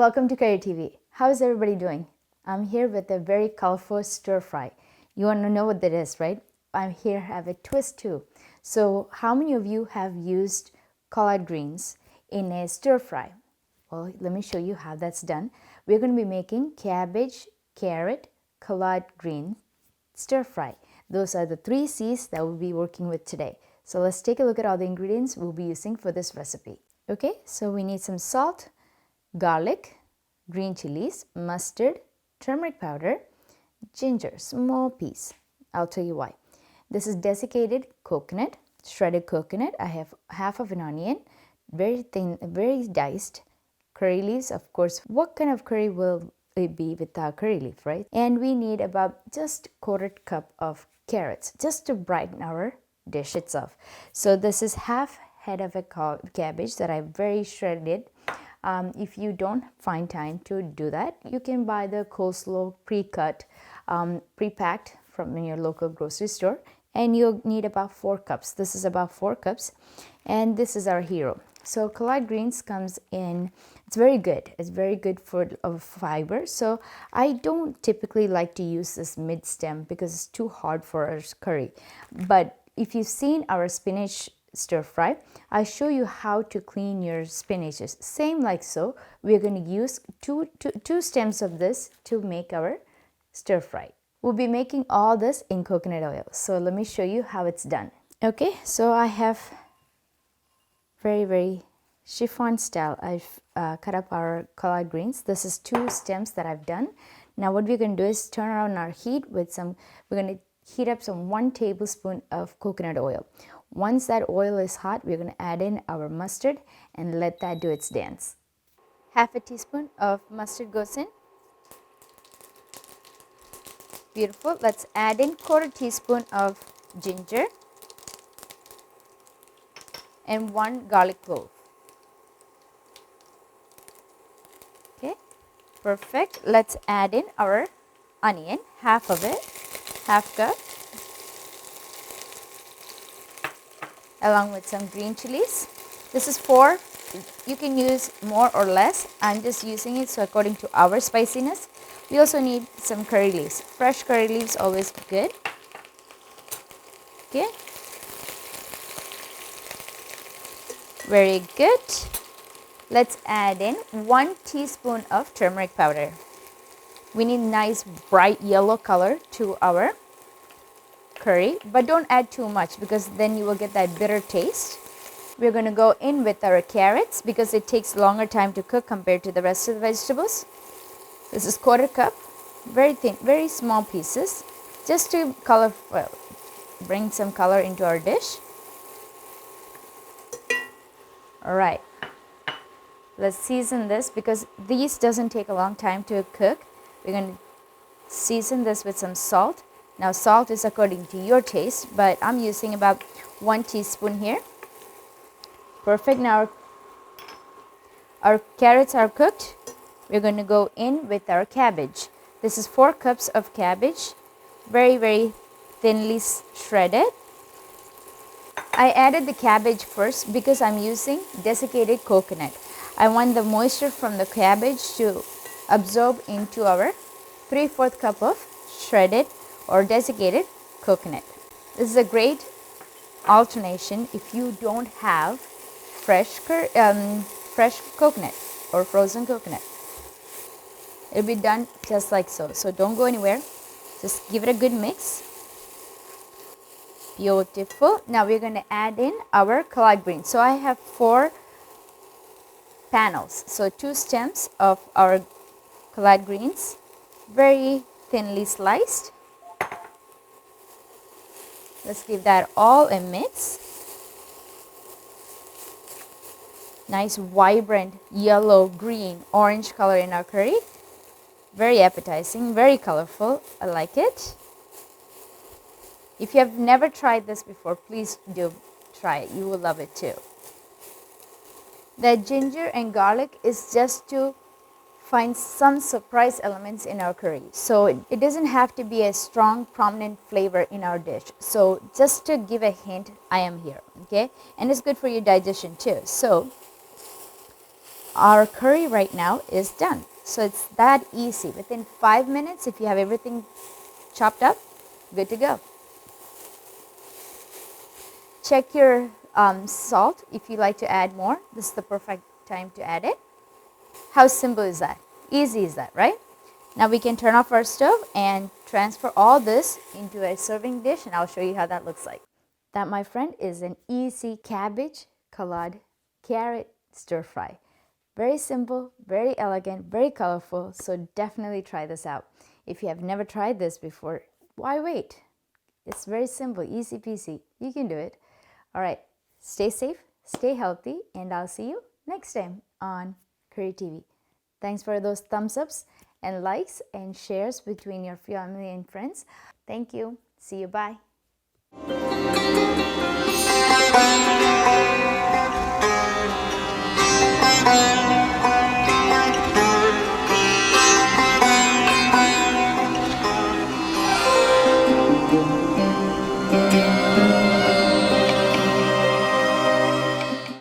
Welcome to Curry TV. How is everybody doing? I'm here with a very colorful stir fry. You want to know what that is, right? I'm here have a twist too. So how many of you have used collard greens in a stir fry? Well, let me show you how that's done. We're going to be making cabbage, carrot, collard green stir fry. Those are the 3 C's that we'll be working with today. So let's take a look at all the ingredients we'll be using for this recipe. Okay, so we need some salt, garlic, green chilies, mustard, turmeric powder, ginger, small piece. I'll tell you why. This is desiccated coconut, shredded coconut. I have half of an onion, very thin, very diced. Curry leaves, of course. What kind of curry will it be without curry leaf, right? And we need about just 1/4 cup of carrots just to brighten our dish itself. So this is half head of a cabbage that I very shredded. If you don't find time to do that, you can buy the coleslaw pre-cut, pre-packed from your local grocery store, and you'll need about 4 cups. This is about 4 cups, and this is our hero. So collard greens comes in, it's very good. It's very good for fiber. So I don't typically like to use this mid stem because it's too hard for our curry. But if you've seen our spinach stir fry, I show you how to clean your spinaches. Same like so, we're going to use two stems of this to make our stir fry. We'll be making all this in coconut oil. So let me show you how it's done. Okay, so I have very chiffon style. I've cut up our collard greens. This is 2 stems that I've done. Now what we're going to do is turn on our heat with some, we're going to heat up some 1 tablespoon of coconut oil. Once that oil is hot, we're going to add in our mustard and let that do its dance. Half a teaspoon of mustard goes in. Beautiful. Let's add in 1/4 teaspoon of ginger and 1 garlic clove. Okay, perfect. Let's add in our onion, half of it, half cup, along with some green chilies. This is 4. You can use more or less. I'm just using it so according to our spiciness. We also need some curry leaves. Fresh curry leaves always good. Okay. Very good. Let's add in 1 teaspoon of turmeric powder. We need nice bright yellow color to our curry, but don't add too much because then you will get that bitter taste. We're going to go in with our carrots because it takes longer time to cook compared to the rest of the vegetables. This is 1/4 cup, very thin, very small pieces, just to bring some color into our dish. All right, let's season this because these doesn't take a long time to cook. We're going to season this with some salt. Now salt is according to your taste, but I'm using about 1 teaspoon here. Perfect. Now our carrots are cooked. We're going to go in with our cabbage. This is 4 cups of cabbage, very thinly shredded. I added the cabbage first because I'm using desiccated coconut. I want the moisture from the cabbage to absorb into our 3/4 cup of shredded or desiccated coconut. This is a great alternation if you don't have fresh coconut or frozen coconut. It'll be done just like so. So don't go anywhere. Just give it a good mix. Beautiful. Now we're going to add in our collard greens. So I have 4 panels. So 2 stems of our collard greens, very thinly sliced. Let's give that all a mix. Nice vibrant yellow, green, orange color in our curry. Very appetizing, very colorful. I like it. If you have never tried this before, please do try it. You will love it too. The ginger and garlic is just to find some surprise elements in our curry. So it doesn't have to be a strong, prominent flavor in our dish. So just to give a hint, I am here, okay? And it's good for your digestion too. So our curry right now is done. So it's that easy. Within 5 minutes, if you have everything chopped up, good to go. Check your salt if you like to add more. This is the perfect time to add it. How simple is that? Easy is that, right? Now we can turn off our stove and transfer all this into a serving dish, and I'll show you how that looks like. That, my friend, is an easy cabbage, collard, carrot stir fry. Very simple, very elegant, very colorful, so definitely try this out. If you have never tried this before, why wait? It's very simple, easy peasy. You can do it. All right, stay safe, stay healthy, and I'll see you next time on Curry TV. Thanks for those thumbs ups and likes and shares between your family and friends. Thank you. See you. Bye.